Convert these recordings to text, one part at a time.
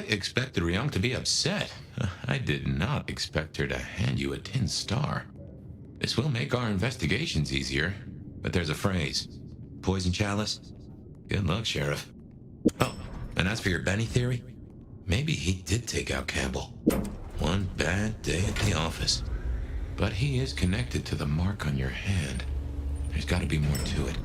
expected Ryong to be upset. I did not expect her to hand you a tin star. This will make our investigations easier, but there's a phrase. Poison chalice? Good luck, Sheriff. Oh, and as for your Benny theory, maybe he did take out Campbell. One bad day at the office. But he is connected to the mark on your hand. There's got to be more to it.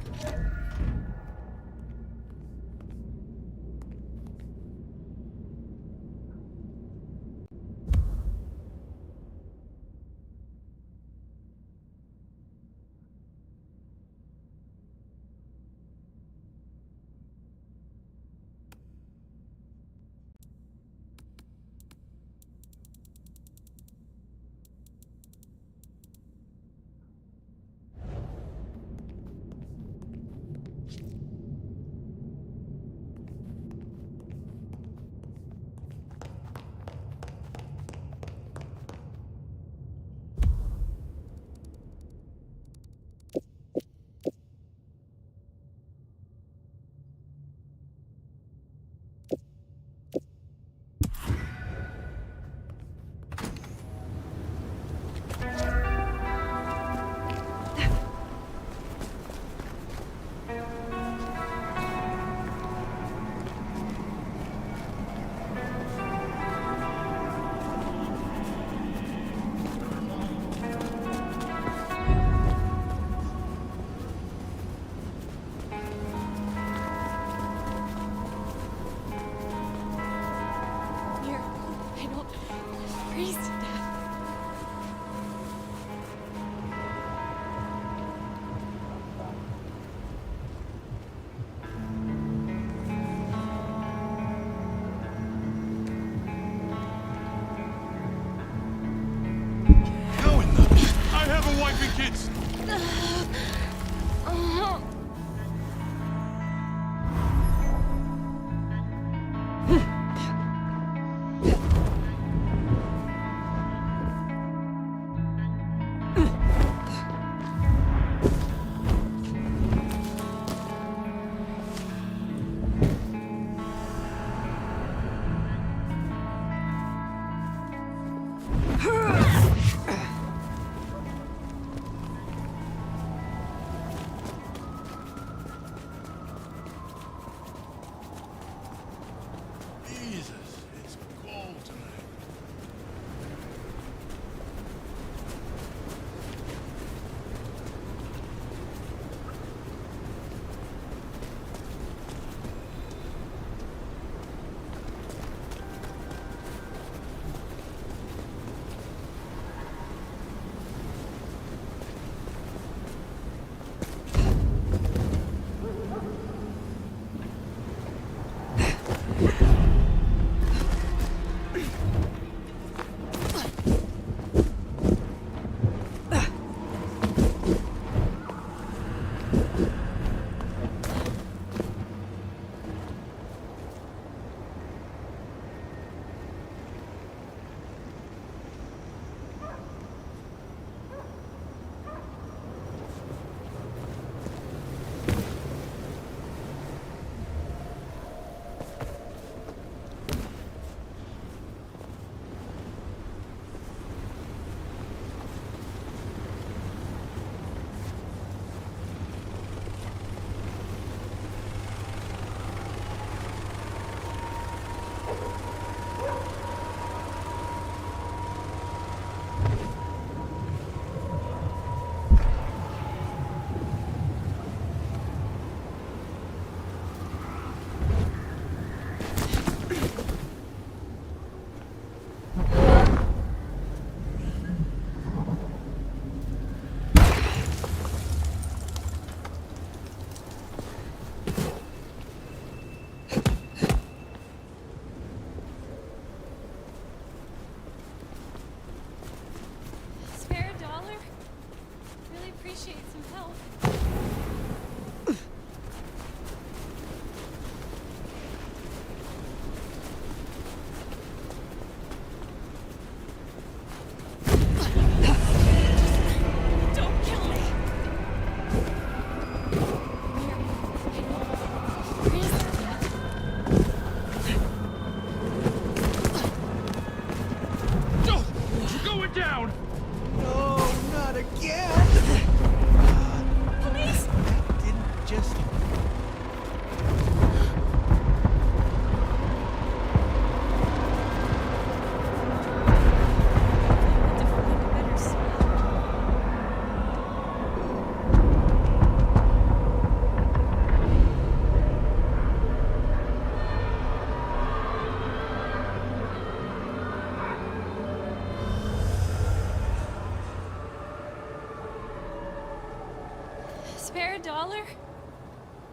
spare a dollar?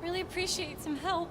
Really appreciate some help.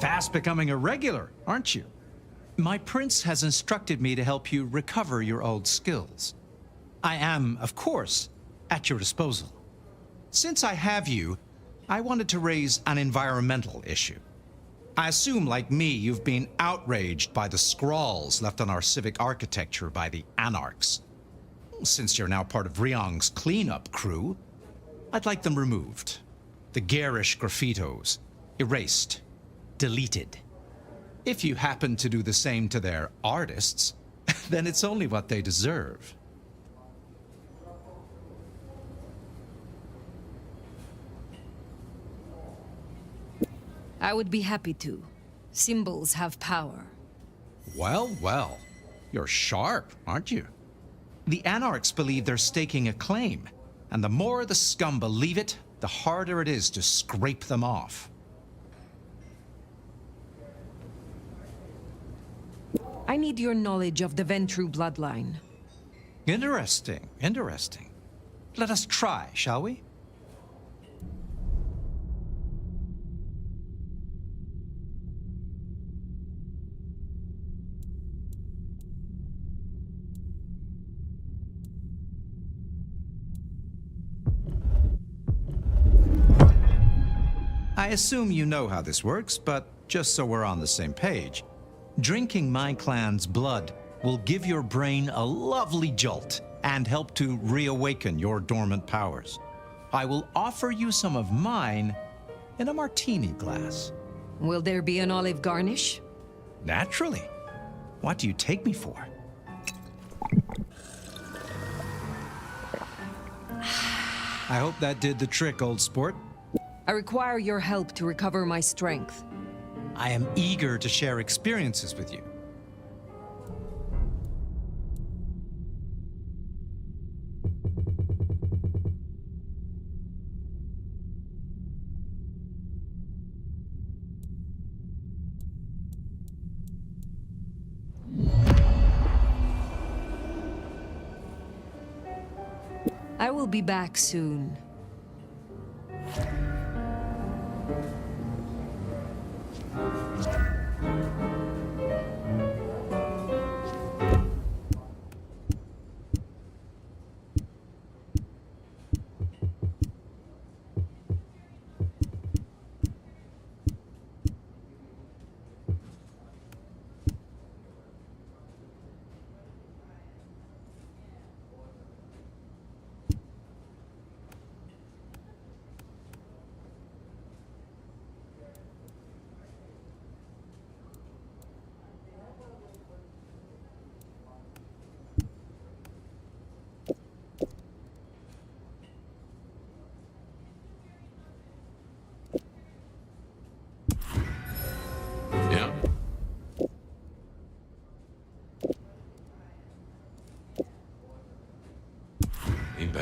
Fast becoming a regular, aren't you? My prince has instructed me to help you recover your old skills. I am, of course, at your disposal. Since I have you, I wanted to raise an environmental issue. I assume, like me, you've been outraged by the scrawls left on our civic architecture by the Anarchs. Since you're now part of Ryong's cleanup crew, I'd like them removed. The garish graffitos, erased, deleted. If you happen to do the same to their artists, then it's only what they deserve. I would be happy to. Symbols have power. Well, well. You're sharp, aren't you? The Anarchs believe they're staking a claim, and the more the scum believe it, the harder it is to scrape them off. I need your knowledge of the Ventru bloodline. Interesting, interesting. Let us try, shall we? I assume you know how this works, but just so we're on the same page, drinking my clan's blood will give your brain a lovely jolt and help to reawaken your dormant powers. I will offer you some of mine in a martini glass. Will there be an olive garnish? Naturally. What do you take me for? I hope that did the trick, old sport. I require your help to recover my strength. I am eager to share experiences with you. I will be back soon.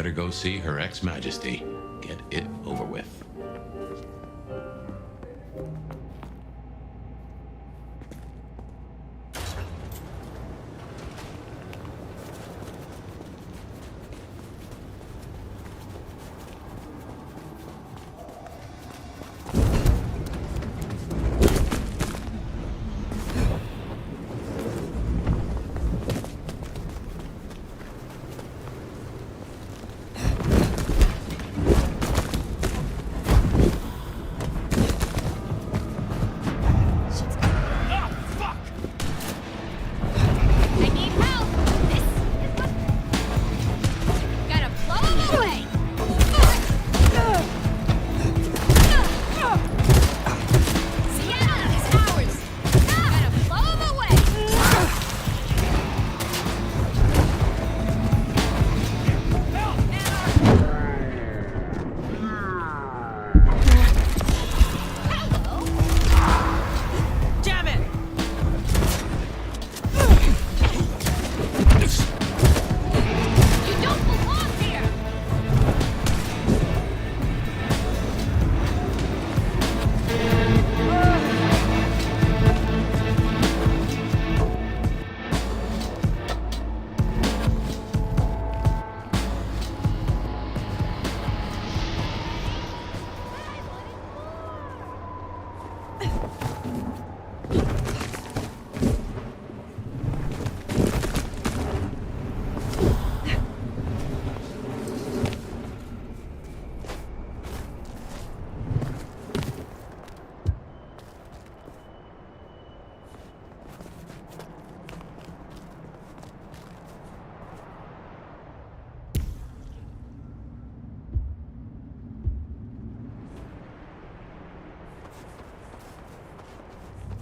better go see Her Ex-Majesty. Get it over with. I need help! This is what... Gotta blow him away! Seattle is ours! Gotta blow him away! Hello? Damn it! You don't belong here!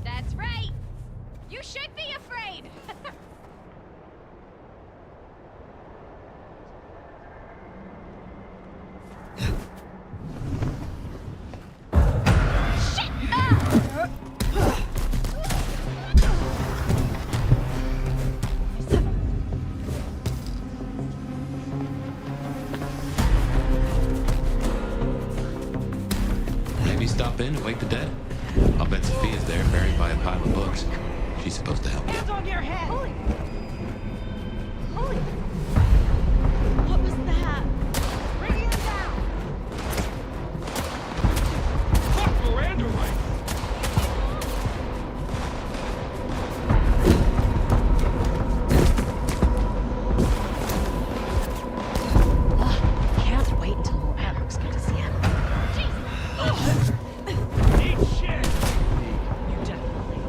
That's right! You should be afraid! Shit! Maybe stop in and wake the dead. I'll bet Sophia's there, buried by a pile of books. She's supposed to help you. Hands on your head! Holy... What was that? Bring him down! Fuck Miranda right! Can't wait until more Arabs get to Seattle. Eat shit! You definitely.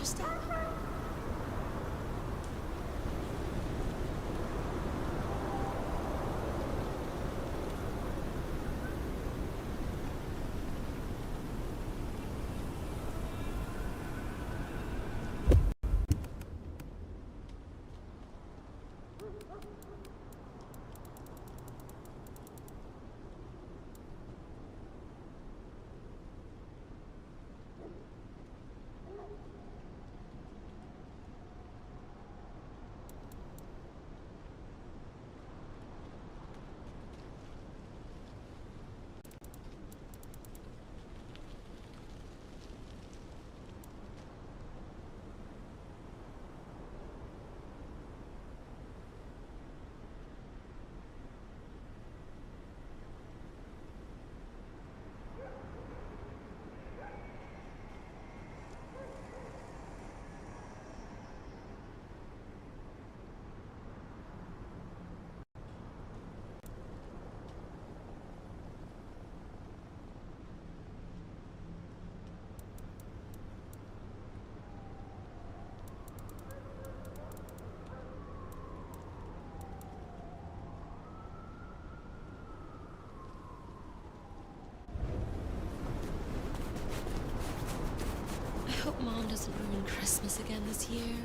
interesting? I hope Mom doesn't ruin Christmas again this year.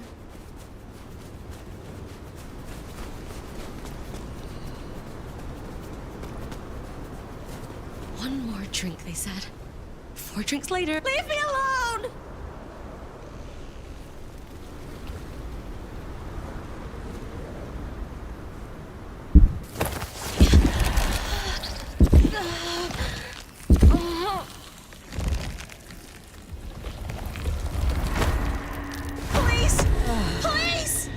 One more drink, they said. 4 drinks later. Leave me alone! Police! Police!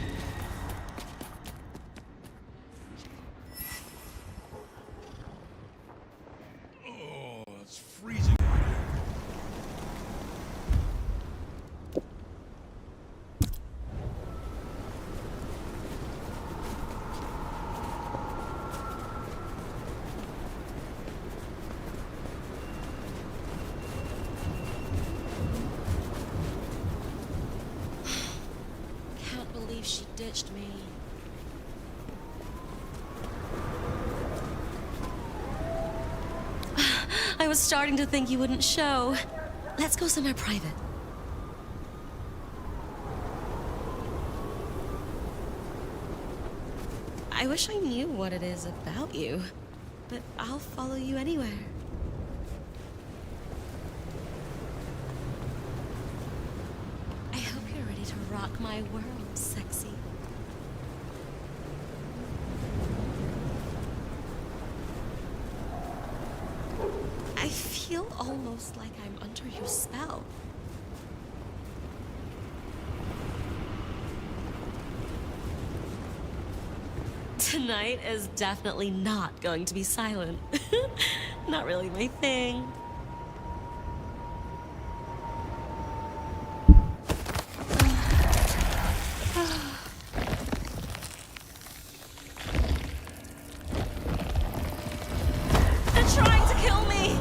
Oh, it's freezing out here. Can't believe she ditched me. I was starting to think you wouldn't show. Let's go somewhere private. I wish I knew what it is about you, but I'll follow you anywhere. I hope you're ready to rock my world, sexy. I feel almost like I'm under your spell. Tonight is definitely not going to be silent. Not really my thing. They're trying to kill me!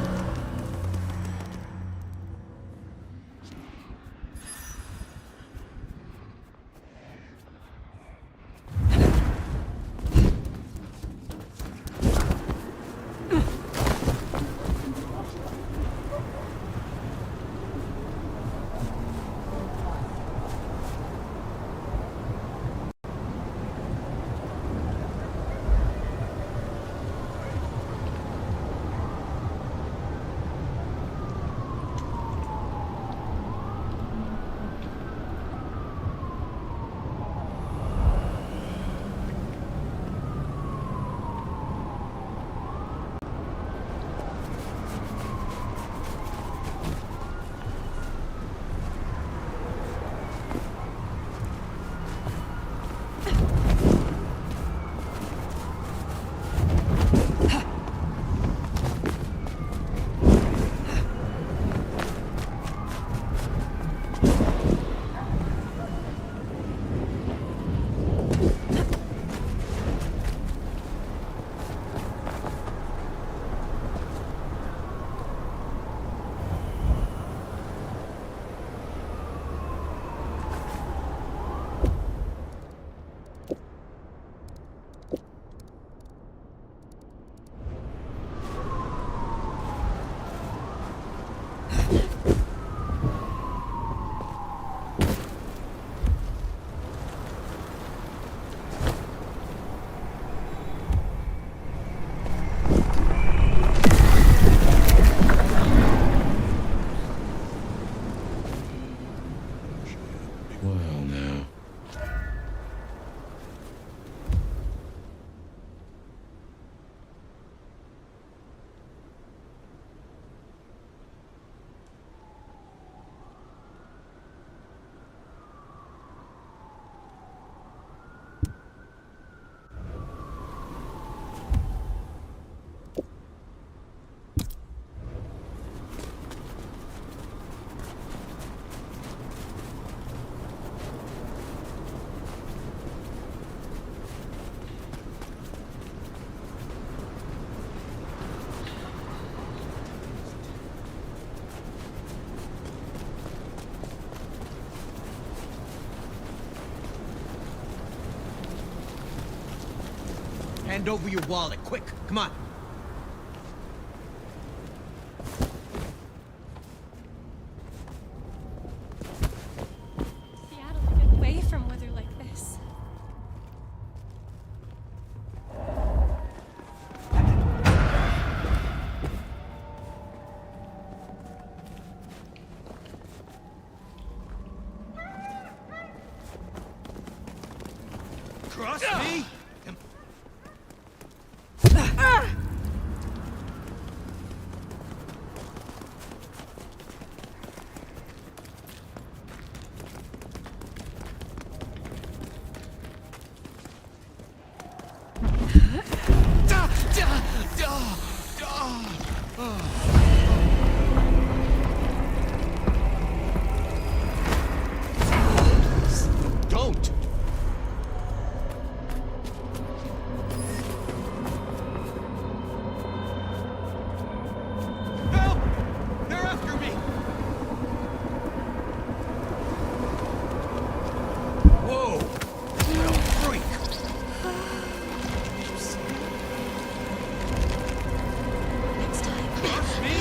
Well, now. Hand over your wallet, quick. Come on. Seattle to get away from weather like this. Trust me? Don't! Help! They're after me! Whoa! You freak! Next time. Trust me?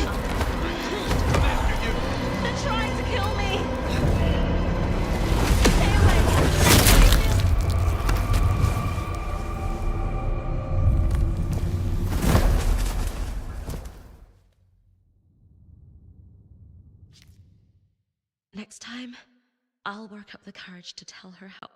Come after you! They're trying to kill me! Stay away! Next time, I'll work up the courage to tell her how.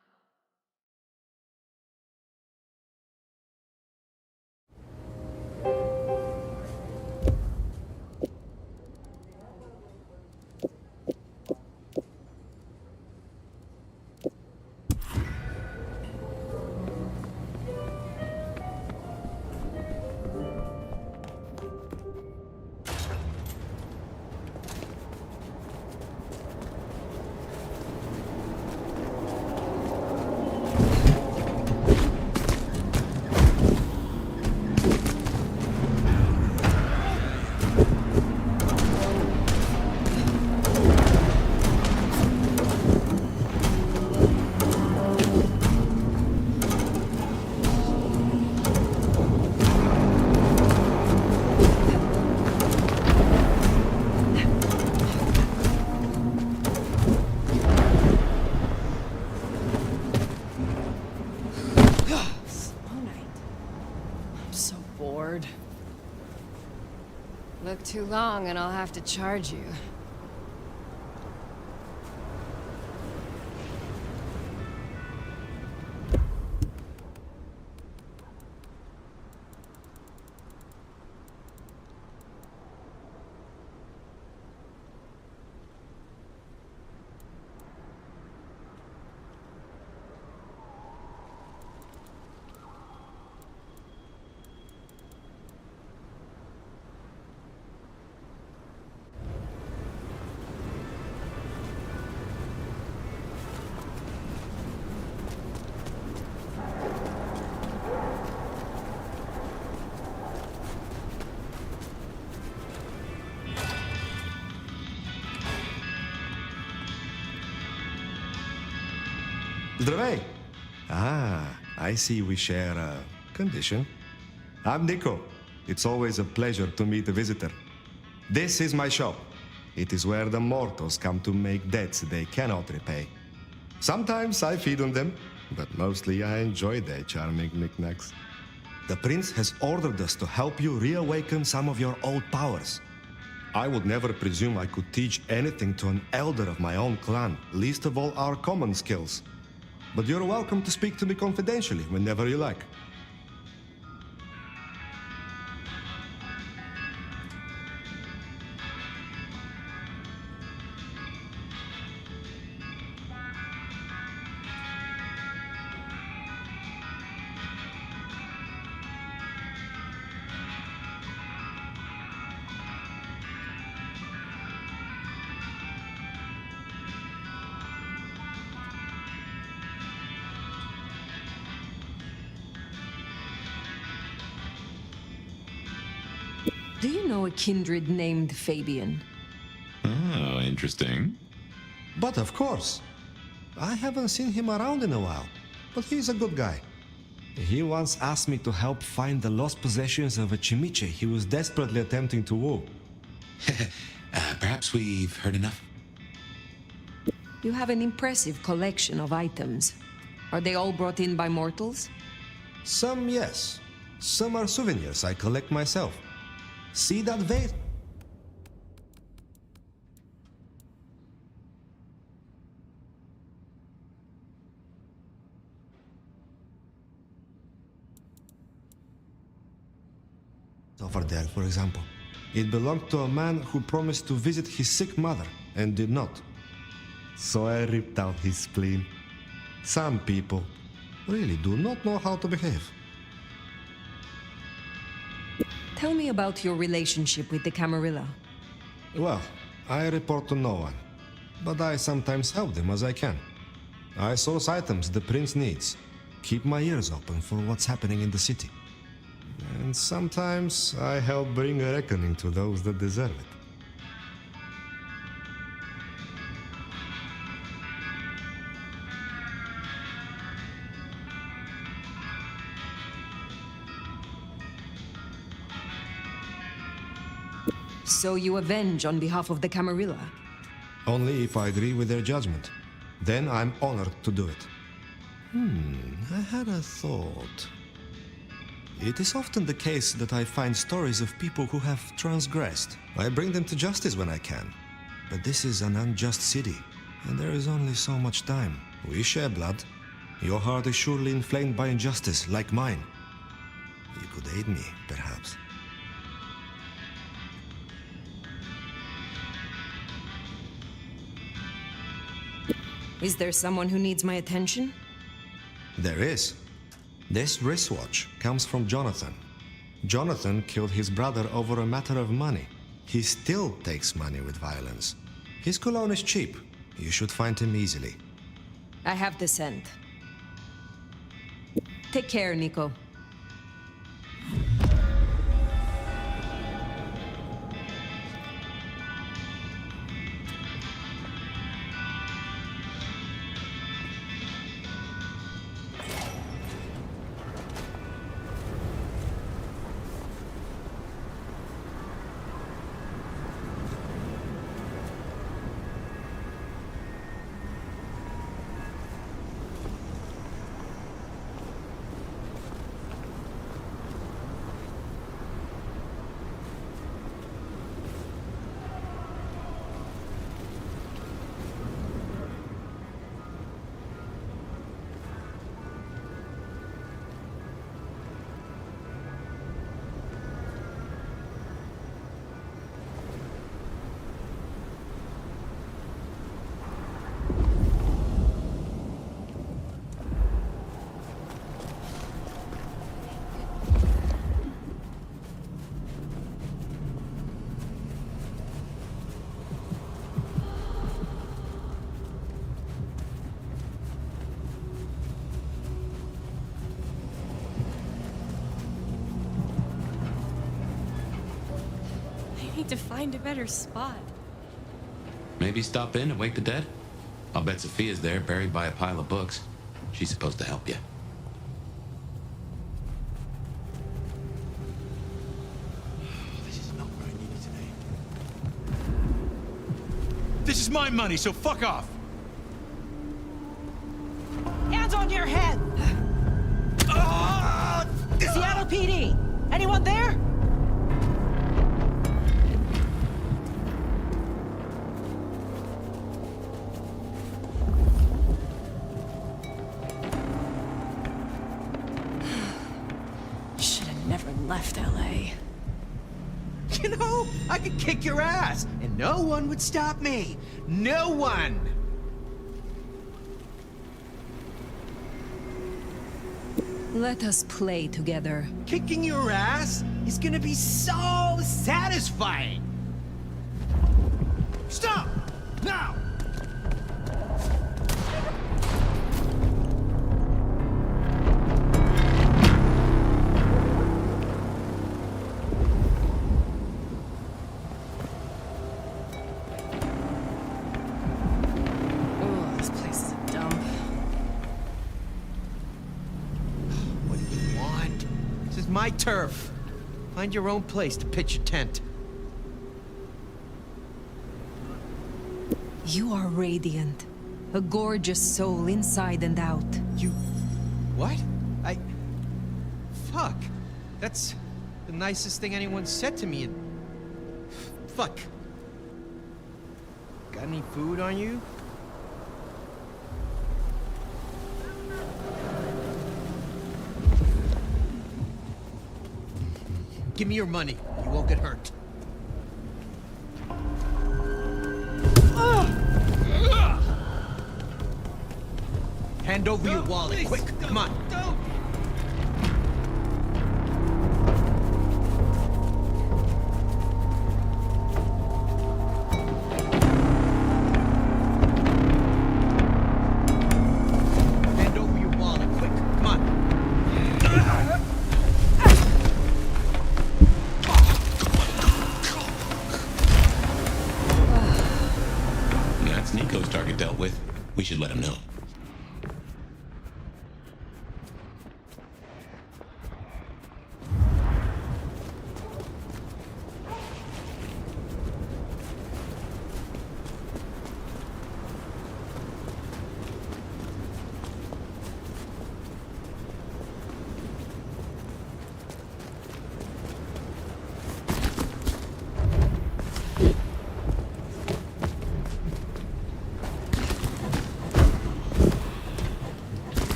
So bored. Look too long and I'll have to charge you. Zdravej! I see we share a condition. I'm Nico. It's always a pleasure to meet a visitor. This is my shop. It is where the mortals come to make debts they cannot repay. Sometimes I feed on them, but mostly I enjoy their charming knickknacks. The prince has ordered us to help you reawaken some of your old powers. I would never presume I could teach anything to an elder of my own clan, least of all our common skills. But you're welcome to speak to me confidentially whenever you like. Do you know a kindred named Fabian? Oh, interesting. But of course. I haven't seen him around in a while, but he's a good guy. He once asked me to help find the lost possessions of a chimiche he was desperately attempting to woo. Perhaps we've heard enough. You have an impressive collection of items. Are they all brought in by mortals? Some, yes. Some are souvenirs I collect myself. See that vase? Over there, for example. It belonged to a man who promised to visit his sick mother and did not. So I ripped out his spleen. Some people really do not know how to behave. Tell me about your relationship with the Camarilla. Well, I report to no one, but I sometimes help them as I can. I source items the prince needs, keep my ears open for what's happening in the city. And sometimes I help bring a reckoning to those that deserve it. So you avenge on behalf of the Camarilla? Only if I agree with their judgment. Then I'm honored to do it. I had a thought. It is often the case that I find stories of people who have transgressed. I bring them to justice when I can. But this is an unjust city, and there is only so much time. We share blood. Your heart is surely inflamed by injustice, like mine. You could aid me, perhaps. Is there someone who needs my attention? There is. This wristwatch comes from Jonathan. Jonathan killed his brother over a matter of money. He still takes money with violence. His cologne is cheap. You should find him easily. I have the scent. Take care, Nico. Need to find a better spot. Maybe stop in and wake the dead? I'll bet Sophia's there, buried by a pile of books. She's supposed to help you. This is not where I needed today. This is my money, so fuck off! Hands on your head! Seattle PD! Anyone there? left LA. You know, I could kick your ass, and no one would stop me. No one! Let us play together. Kicking your ass is gonna be so satisfying! Stop! Now! Oh, this place is a dump. What do you want? This is my turf. Find your own place to pitch your tent. You are radiant. A gorgeous soul inside and out. You... what? Fuck. That's the nicest thing anyone said to me in... Fuck. Got any food on you? Give me your money. You won't get hurt. Hand over your wallet, please, quick! Come on! Don't! Hand over your wallet, quick! Come on! That's Nico's target dealt with. We should let him know.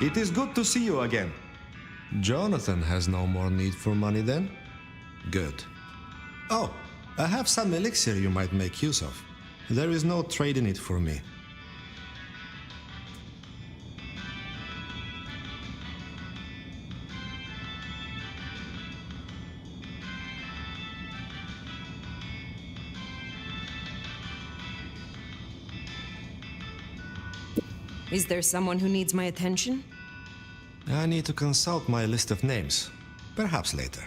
It is good to see you again. Jonathan has no more need for money then? Good. Oh, I have some elixir you might make use of. There is no trade in it for me. Is there someone who needs my attention? I need to consult my list of names. Perhaps later.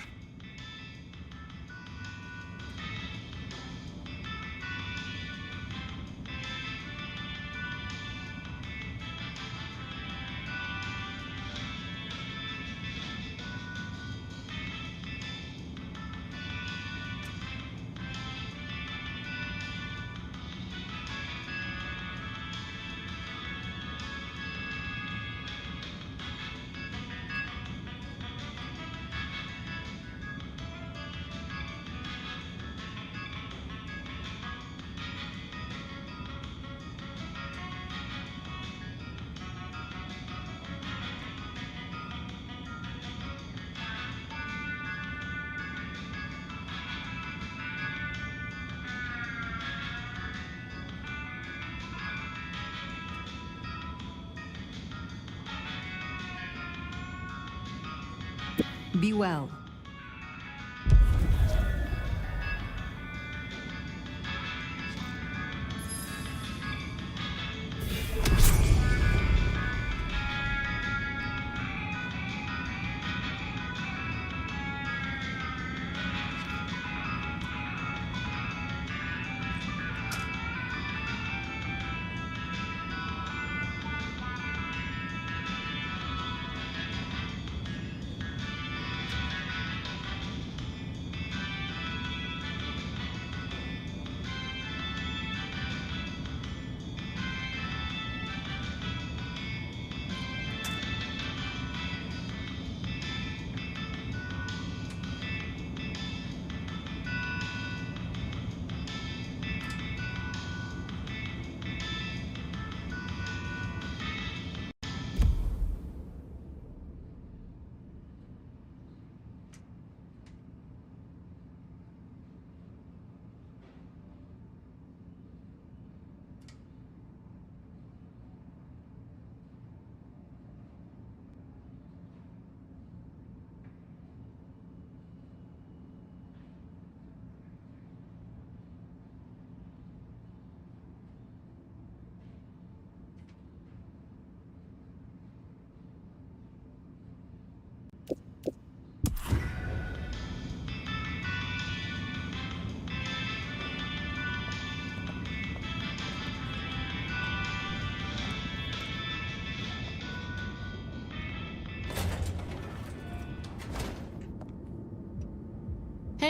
Be well.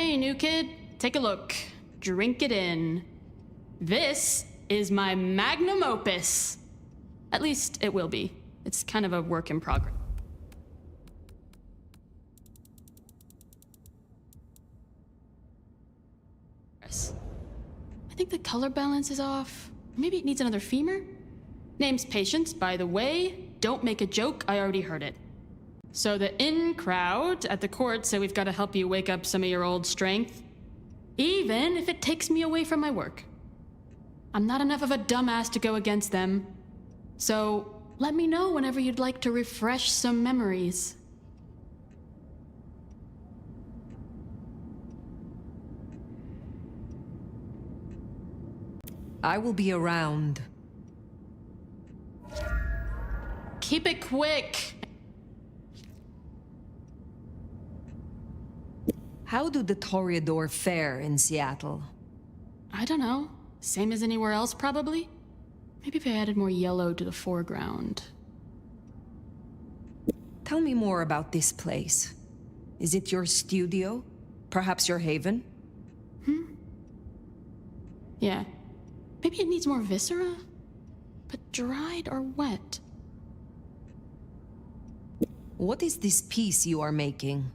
Hey, new kid, take a look. Drink it in. This is my magnum opus. At least it will be. It's kind of a work in progress. I think the color balance is off. Maybe it needs another femur? Name's Patience, by the way. Don't make a joke, I already heard it. So the in crowd at the court say we've got to help you wake up some of your old strength. Even if it takes me away from my work. I'm not enough of a dumbass to go against them. So let me know whenever you'd like to refresh some memories. I will be around. Keep it quick. How do the Toreador fare in Seattle? I don't know. Same as anywhere else, probably? Maybe if I added more yellow to the foreground. Tell me more about this place. Is it your studio? Perhaps your haven? Yeah. Maybe it needs more viscera? But dried or wet? What is this piece you are making?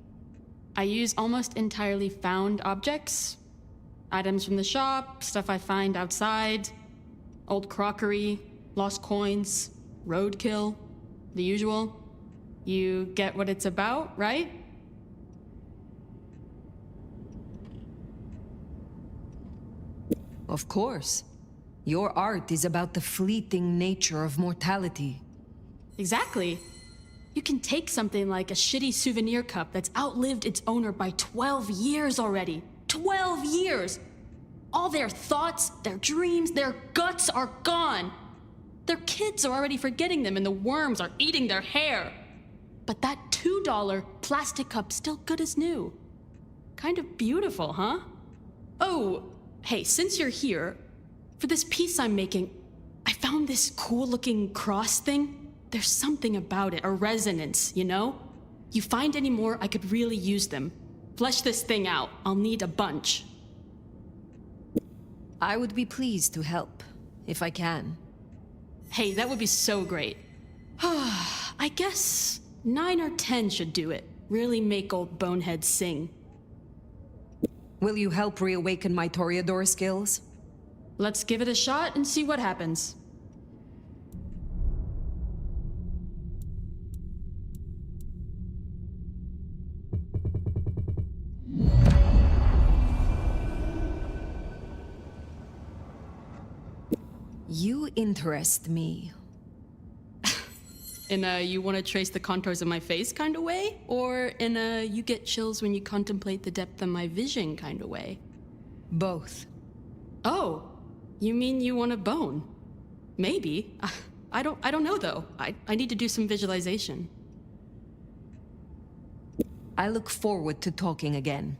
I use almost entirely found objects. Items from the shop, stuff I find outside, old crockery, lost coins, roadkill, the usual. You get what it's about, right? Of course. Your art is about the fleeting nature of mortality. Exactly. You can take something like a shitty souvenir cup that's outlived its owner by 12 years already. 12 years! All their thoughts, their dreams, their guts are gone. Their kids are already forgetting them and the worms are eating their hair. But that $2 plastic cup's still good as new. Kind of beautiful, huh? Oh, hey, since you're here, for this piece I'm making, I found this cool-looking cross thing. There's something about it, a resonance, you know? You find any more, I could really use them. Flesh this thing out. I'll need a bunch. I would be pleased to help, if I can. Hey, that would be so great. I guess 9 or 10 should do it. Really make old boneheads sing. Will you help reawaken my Toreador skills? Let's give it a shot and see what happens. You interest me. In a you want to trace the contours of my face kind of way? Or in a you get chills when you contemplate the depth of my vision kind of way? Both. Oh, you mean you want a bone? Maybe. I don't know though. I need to do some visualization. I look forward to talking again.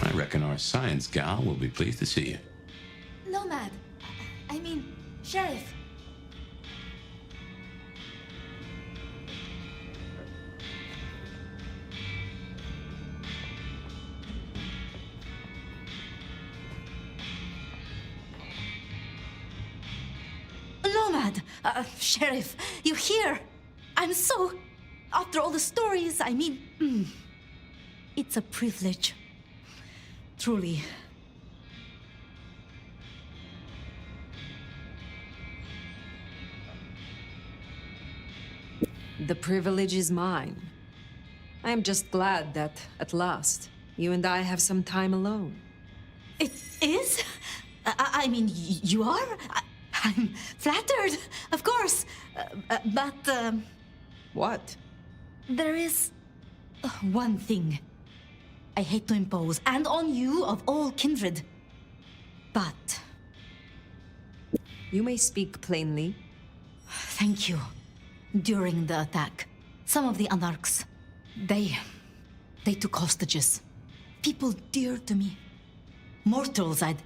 I reckon our science gal will be pleased to see you. Nomad. I mean, Sheriff. glad. Sheriff, you here? I'm so... After all the stories, I mean... It's a privilege. Truly. The privilege is mine. I am just glad that, at last, you and I have some time alone. It is? I mean, you are? I'm flattered, of course. But, What? there is one thing I hate to impose, and on you of all kindred. But... You may speak plainly. Thank you. During the attack, some of the Anarchs, they took hostages. People dear to me. Mortals I'd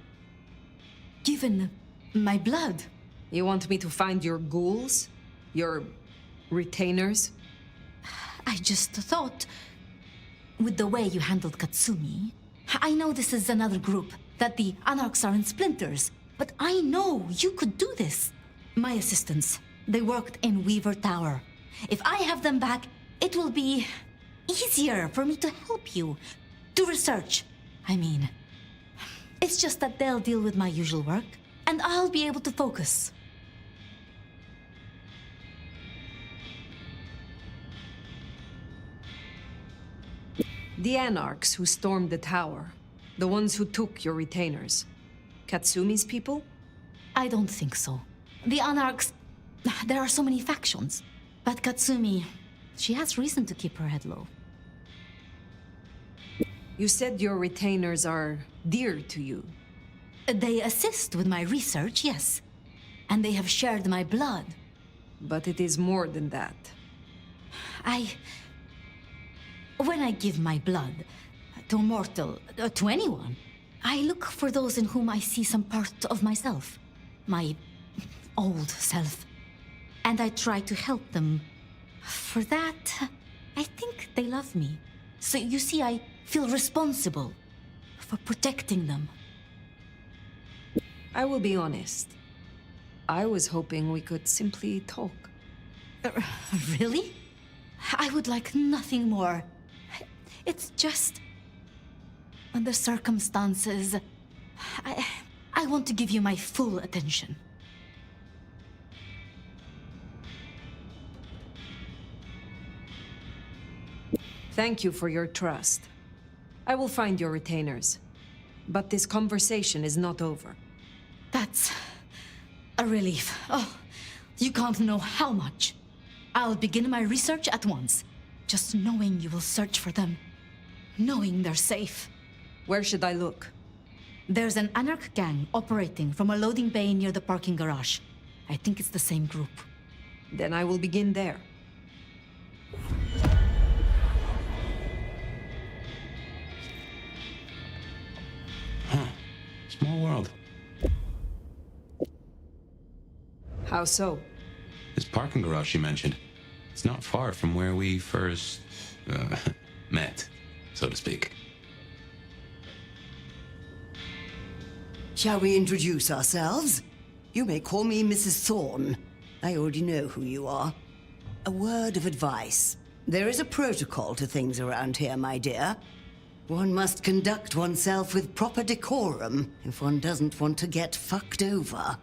given my blood. You want me to find your ghouls? Your retainers? I just thought, with the way you handled Katsumi, I know this is another group, that the Anarchs are in splinters, but I know you could do this. My assistants, they worked in Weaver Tower. If I have them back, it will be easier for me to help you. To research, I mean. It's just that they'll deal with my usual work, and I'll be able to focus. The Anarchs who stormed the tower. The ones who took your retainers. Katsumi's people? I don't think so. The Anarchs... There are so many factions. But Katsumi... She has reason to keep her head low. You said your retainers are dear to you. They assist with my research, yes. And they have shared my blood. But it is more than that. When I give my blood to a mortal, to anyone, I look for those in whom I see some part of myself. My old self. And I try to help them. For that, I think they love me. So you see, I feel responsible for protecting them. I will be honest. I was hoping we could simply talk. Really? I would like nothing more. It's just... under circumstances... I want to give you my full attention. Thank you for your trust. I will find your retainers. But this conversation is not over. That's... a relief. Oh, you can't know how much. I'll begin my research at once. Just knowing you will search for them. Knowing they're safe. Where should I look? There's an Anarch gang operating from a loading bay near the parking garage. I think it's the same group. Then I will begin there. Huh. Small world. How so? This parking garage you mentioned. It's not far from where we first... met, so to speak. Shall we introduce ourselves? You may call me Mrs. Thorne. I already know who you are. A word of advice. There is a protocol to things around here, my dear. One must conduct oneself with proper decorum if one doesn't want to get fucked over.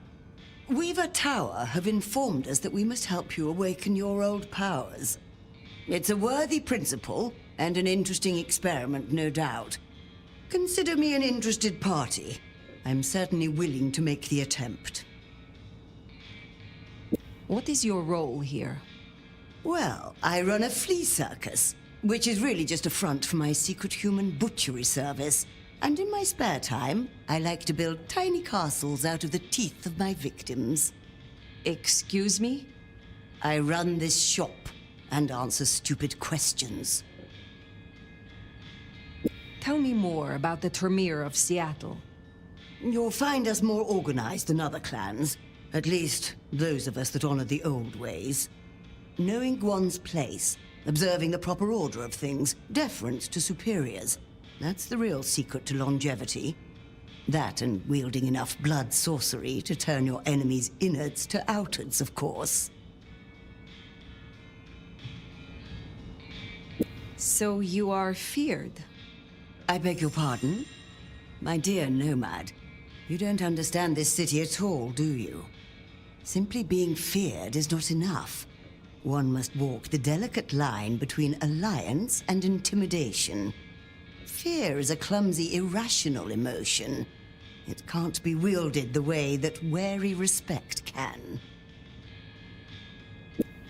Weaver Tower have informed us that we must help you awaken your old powers. It's a worthy principle, and an interesting experiment, no doubt. Consider me an interested party. I'm certainly willing to make the attempt. What is your role here? Well, I run a flea circus, which is really just a front for my secret human butchery service. And in my spare time, I like to build tiny castles out of the teeth of my victims. Excuse me? I run this shop and answer stupid questions. Tell me more about the Tremere of Seattle. You'll find us more organized than other clans. At least, those of us that honor the old ways. Knowing one's place, observing the proper order of things, deference to superiors. That's the real secret to longevity. That and wielding enough blood sorcery to turn your enemy's innards to outards, of course. So you are feared? I beg your pardon? My dear Nomad, you don't understand this city at all, do you? Simply being feared is not enough. One must walk the delicate line between alliance and intimidation. Fear is a clumsy, irrational emotion. It can't be wielded the way that wary respect can.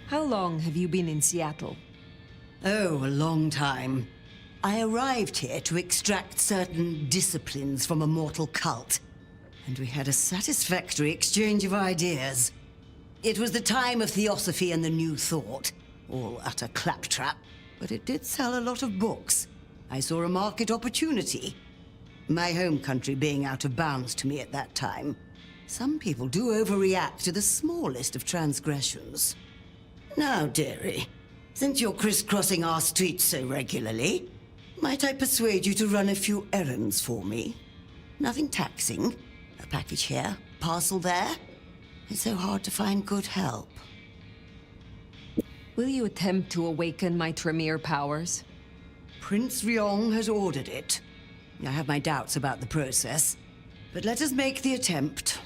How long have you been in Seattle? Oh, a long time. I arrived here to extract certain disciplines from a mortal cult, and we had a satisfactory exchange of ideas. It was the time of Theosophy and the New Thought, all utter claptrap, but it did sell a lot of books. I saw a market opportunity. My home country being out of bounds to me at that time. Some people do overreact to the smallest of transgressions. Now, dearie, since you're crisscrossing our streets so regularly, might I persuade you to run a few errands for me? Nothing taxing. A package here, parcel there. It's so hard to find good help. Will you attempt to awaken my Tremere powers? Prince Ryong has ordered it. I have my doubts about the process, but let us make the attempt.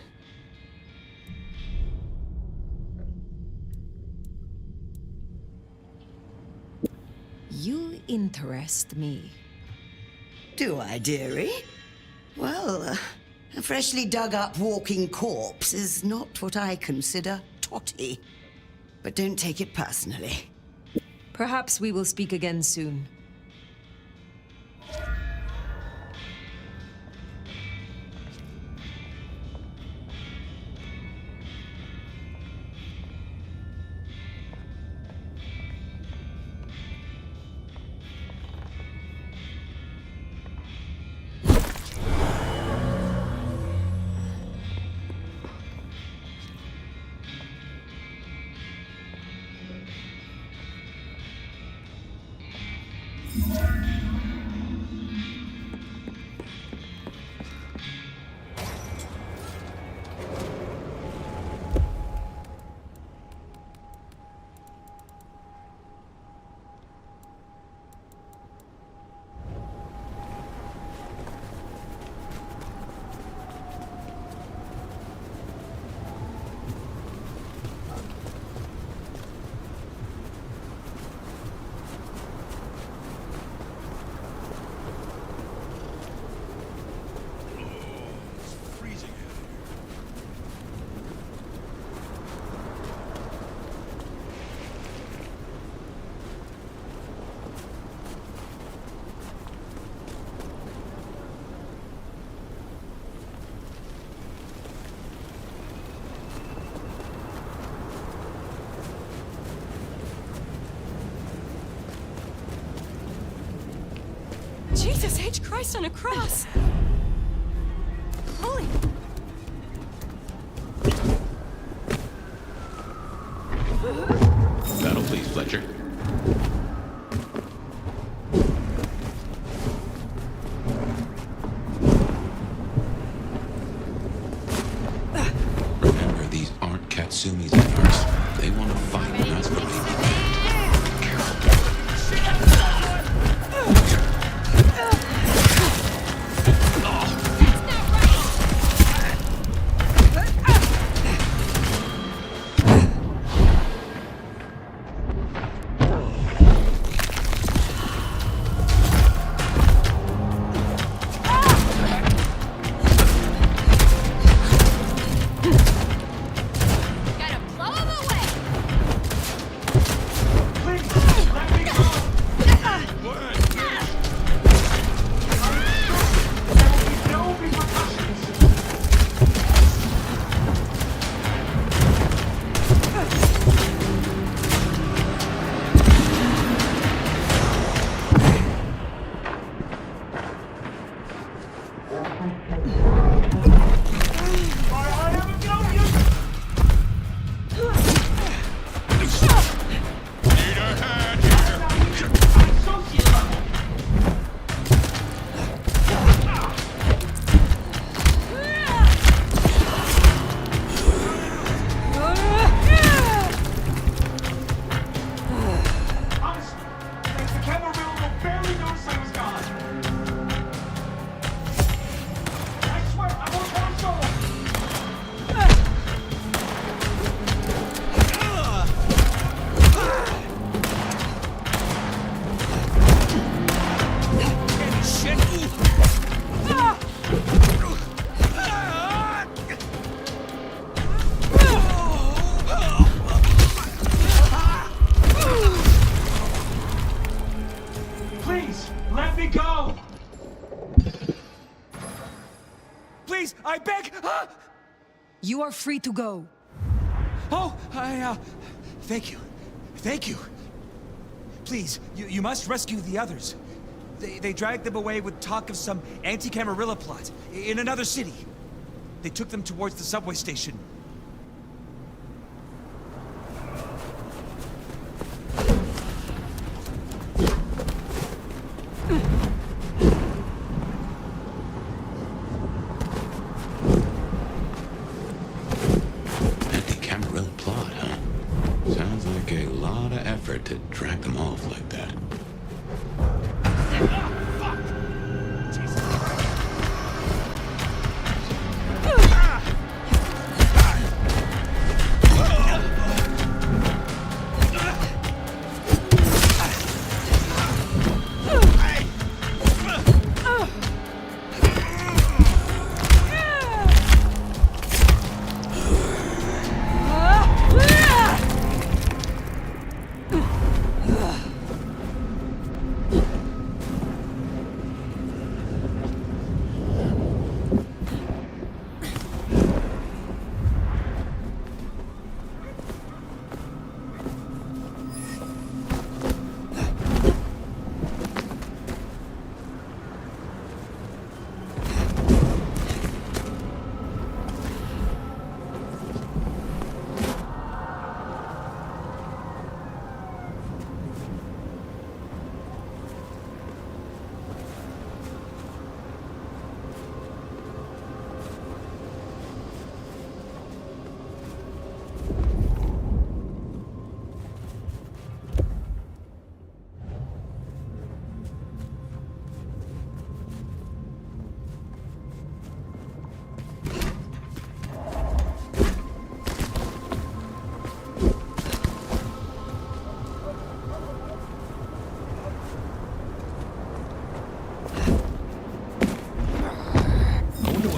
You interest me. Do I, dearie? Well, a freshly dug-up walking corpse is not what I consider totty. But don't take it personally. Perhaps we will speak again soon. Jesus H. Christ on a cross! Holy... That'll please Fletcher. Remember, these aren't Katsumi's anarchs. They want to fight Masquerade. Gotta blow him away! You are free to go. Oh, thank you. Thank you. Please, you must rescue the others. They dragged them away with talk of some anti-Camarilla plot in another city. They took them towards the subway station. Anti-Camarilla plot, huh? Sounds like a lot of effort to drag them off like that.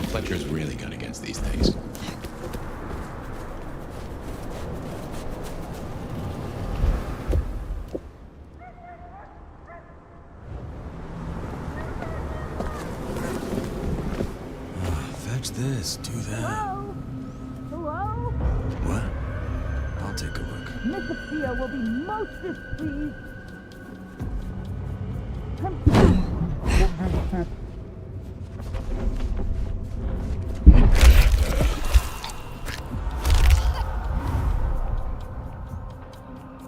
Fletcher's really got against these things. Fetch this, do that. Hello? Hello? What? I'll take a look. Miss Sophia will be most displeased.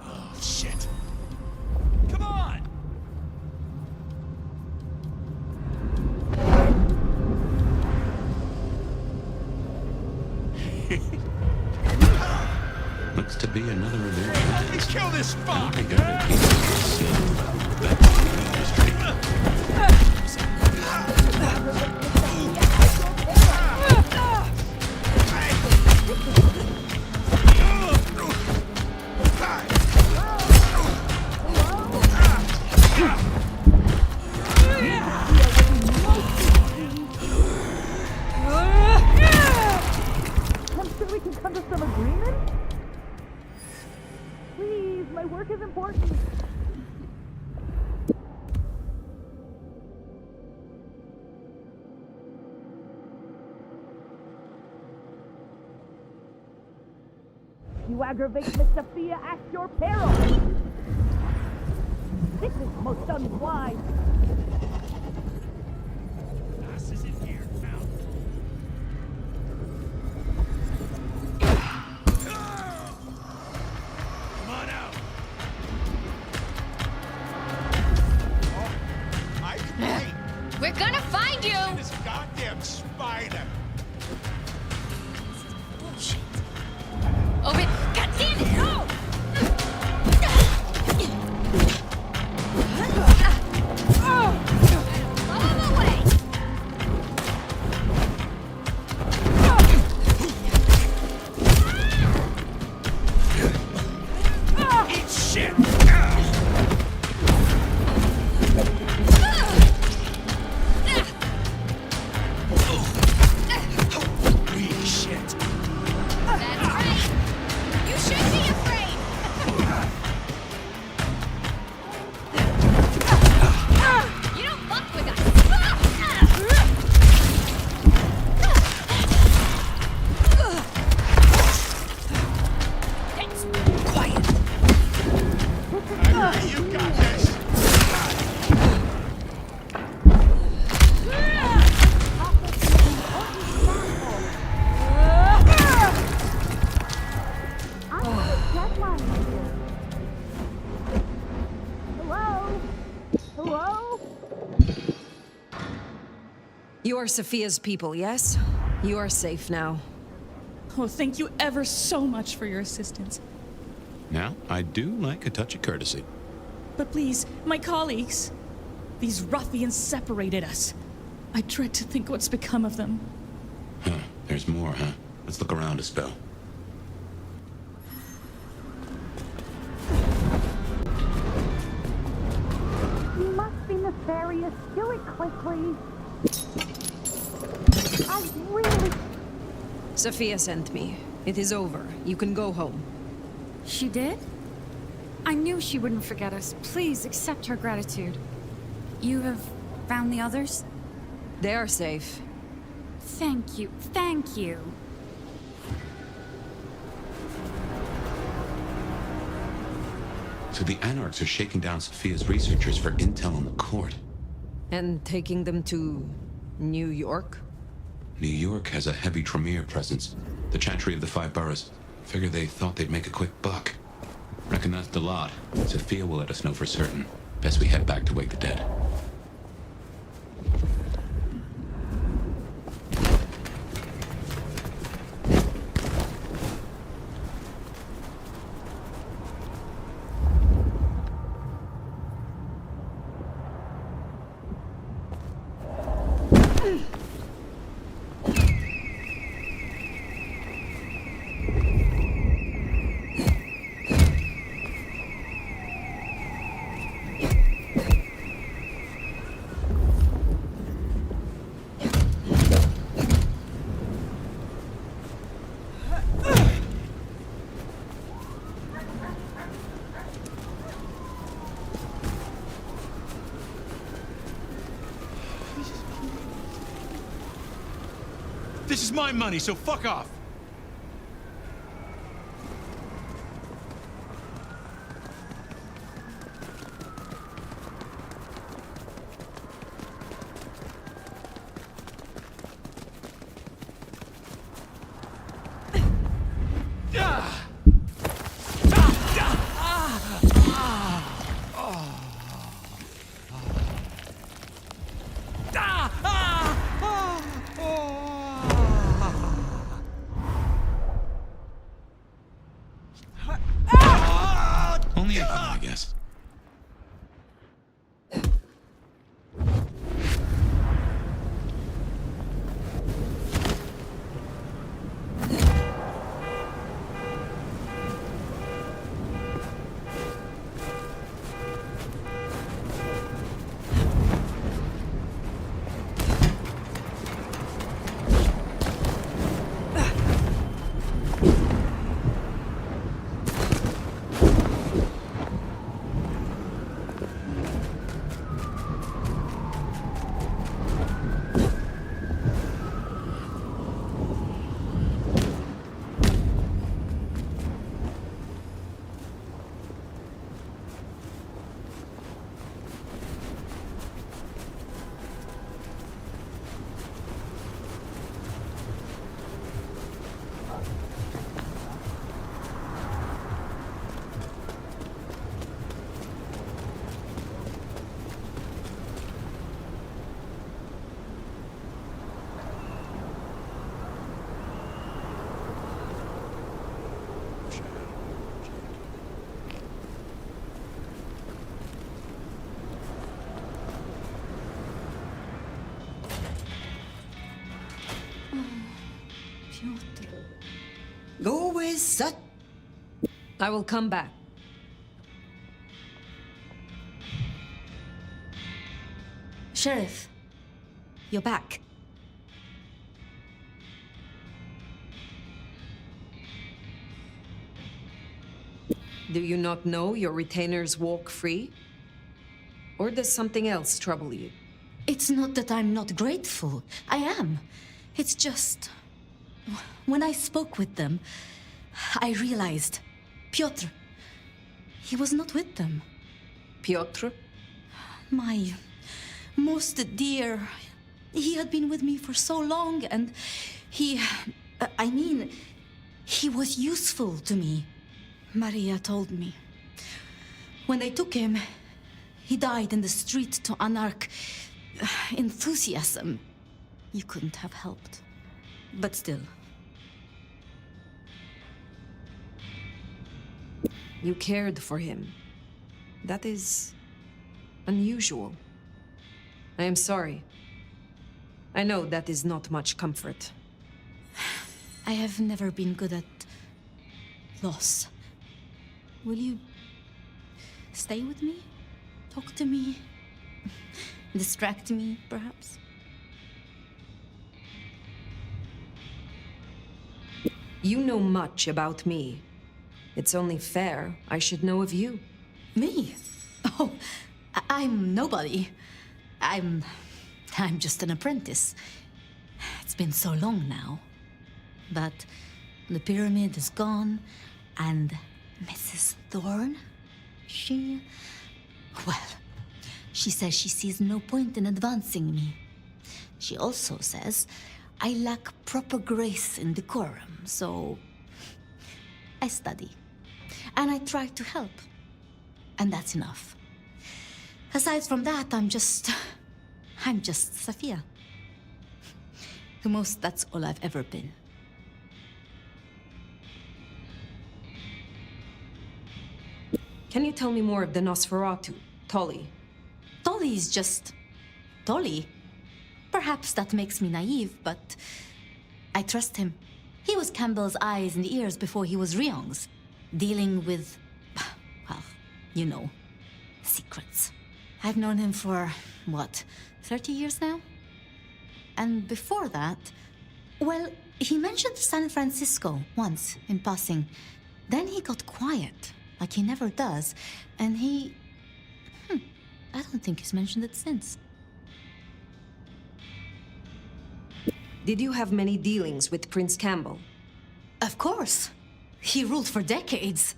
Oh, shit. Come on! Looks to be another of their plans. Let's kill this fuck! They got a piece of this scene. Back to the industry. I'm sure we can come to some agreement? Please, my work is important. You aggravate Miss Sophia at your peril. This is most unwise. Ass is in here now. Come on out. Oh, I can wait. We're gonna find you! This goddamn spider. Bullshit. Open! God damn it! No! Oh! You are Sophia's people, yes? You are safe now. Oh, thank you ever so much for your assistance. Now, I do like a touch of courtesy. But please, my colleagues. These ruffians separated us. I dread to think what's become of them. Huh. There's more, huh? Let's look around a spell. You must be nefarious. Do it quickly. I really... Sophia sent me. It is over. You can go home. She did? I knew she wouldn't forget us. Please accept her gratitude. You have found the others? They are safe. Thank you. Thank you. So the Anarchs are shaking down Sophia's researchers for intel on the court. And taking them to New York? New York has a heavy Tremere presence. The Chantry of the Five Boroughs. Figure they thought they'd make a quick buck. Reckon that's the lot. Sophia will let us know for certain. Best we head back to wake the dead. This is my money, so fuck off! Only a couple, I guess. Go with such... I will come back. Sheriff, you're back. Do you not know your retainers walk free? Or does something else trouble you? It's not that I'm not grateful. I am. It's just... When I spoke with them, I realized Piotr, he was not with them. Piotr? My most dear. He had been with me for so long, and he was useful to me. Maria told me. When they took him, he died in the street to Anarch enthusiasm. you couldn't have helped. But still. You cared for him. That is unusual. I am sorry. I know that is not much comfort. I have never been good at loss. Will you stay with me? Talk to me? Distract me, perhaps? You know much about me. It's only fair I should know of you. Me? Oh, I'm nobody. I'm just an apprentice. It's been so long now. But the pyramid is gone, and Mrs. Thorne, well, she says she sees no point in advancing me. She also says I lack proper grace and decorum, so I study. And I try to help. And that's enough. Aside from that, I'm just Sophia. The most, that's all I've ever been. Can you tell me more of the Nosferatu, Tolly? Tolly is just Tolly. Perhaps that makes me naive, but I trust him. He was Campbell's eyes and ears before he was Ryong's, dealing with, well, you know, secrets. I've known him for, what, 30 years now? And before that, well, he mentioned San Francisco once in passing. Then he got quiet, like he never does, and I don't think he's mentioned it since. Did you have many dealings with Prince Campbell? Of course. He ruled for decades.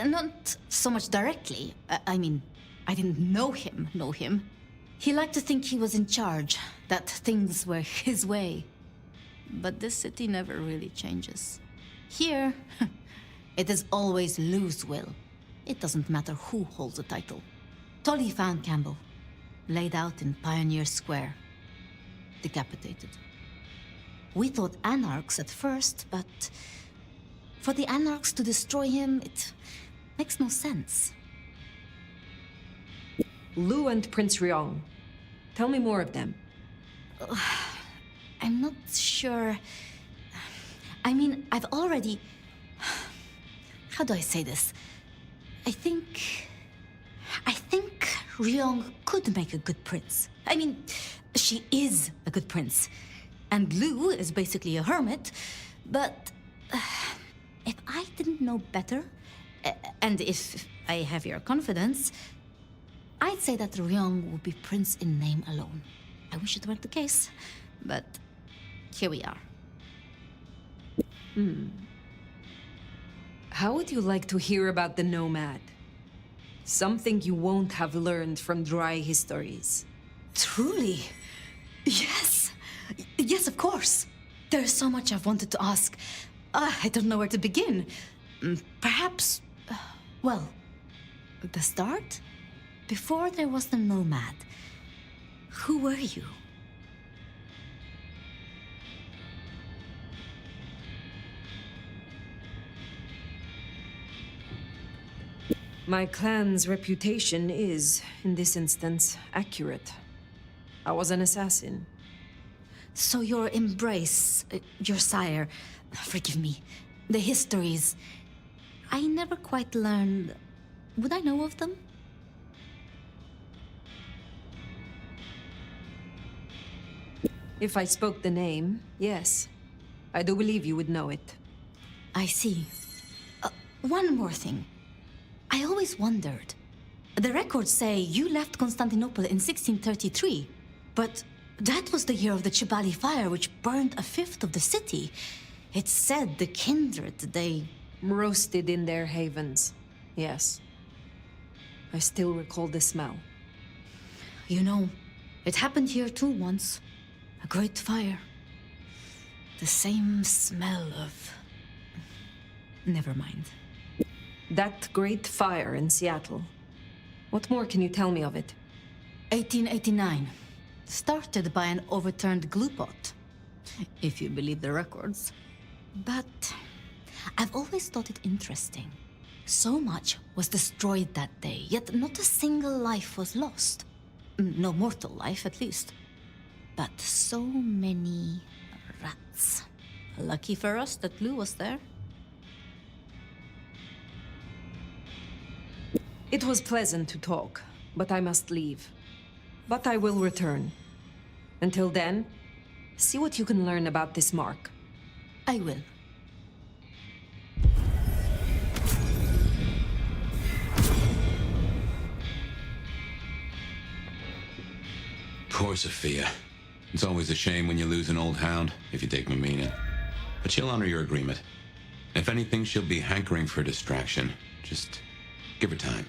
Not so much directly. I mean, I didn't know him. He liked to think he was in charge, that things were his way. But this city never really changes. Here, it is always Lou's will. It doesn't matter who holds the title. Tolly found Campbell, laid out in Pioneer Square, decapitated. We thought anarchs at first, but for the anarchs to destroy him, it makes no sense. Lou and Prince Ryong. Tell me more of them. I'm not sure. I mean, I've already... How do I say this? I think Ryong could make a good prince. I mean, she is a good prince. And Lou is basically a hermit. But if I didn't know better, and if I have your confidence, I'd say that Ryong would be prince in name alone. I wish it weren't the case, but here we are. How would you like to hear about the Nomad? Something you won't have learned from dry histories. Truly? Yes. Yes, of course. There's so much I've wanted to ask. I don't know where to begin. Perhaps, well, the start? Before there was the Nomad, who were you? My clan's reputation is, in this instance, accurate. I was an assassin. So your embrace, your sire, forgive me, the histories, I never quite learned. Would I know of them? If I spoke the name, yes. I do believe you would know it. I see. One more thing. I always wondered. The records say you left Constantinople in 1633, but that was the year of the Chibali fire, which burned a fifth of the city. It's said the kindred, they... roasted in their havens, yes. I still recall the smell. You know, it happened here too once. A great fire. The same smell of... Never mind. That great fire in Seattle. What more can you tell me of it? 1889. Started by an overturned glue pot, if you believe the records. But I've always thought it interesting. So much was destroyed that day, yet not a single life was lost. No mortal life, at least. But so many rats. Lucky for us that Lou was there. It was pleasant to talk, but I must leave. But I will return. Until then, see what you can learn about this mark. I will. Poor Sophia. It's always a shame when you lose an old hound, if you take my meaning. But she'll honor your agreement. If anything, she'll be hankering for distraction. Just give her time.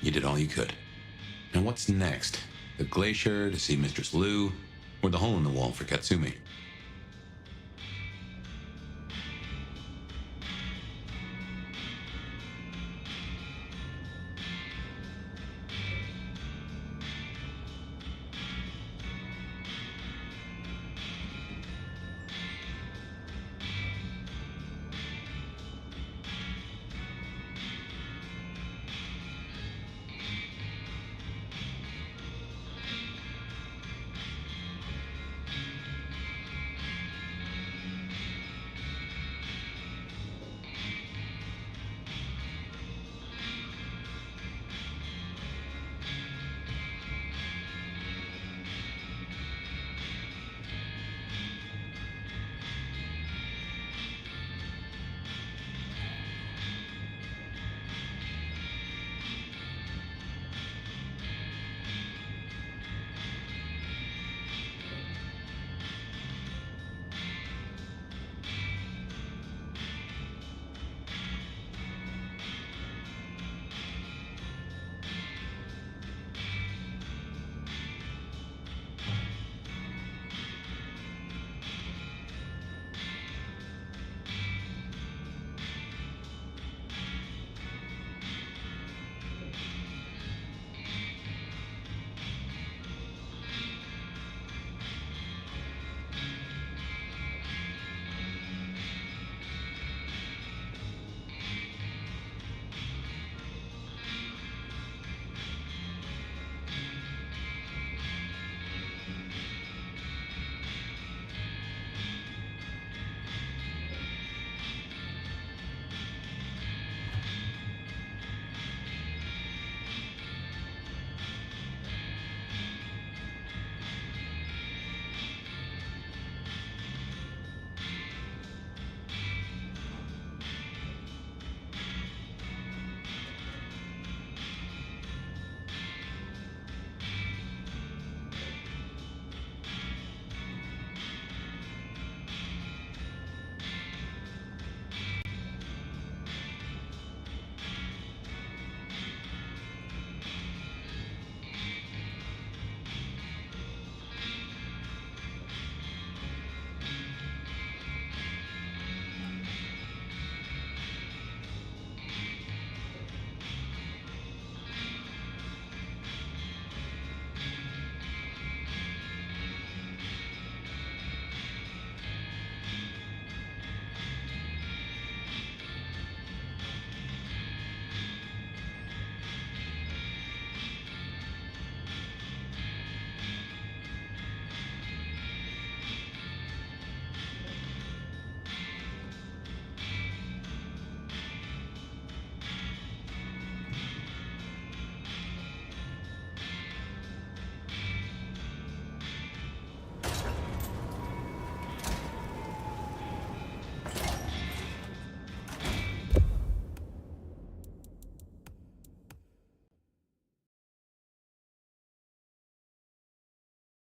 You did all you could. Now what's next? The glacier to see Mistress Lou, or the hole in the wall for Katsumi?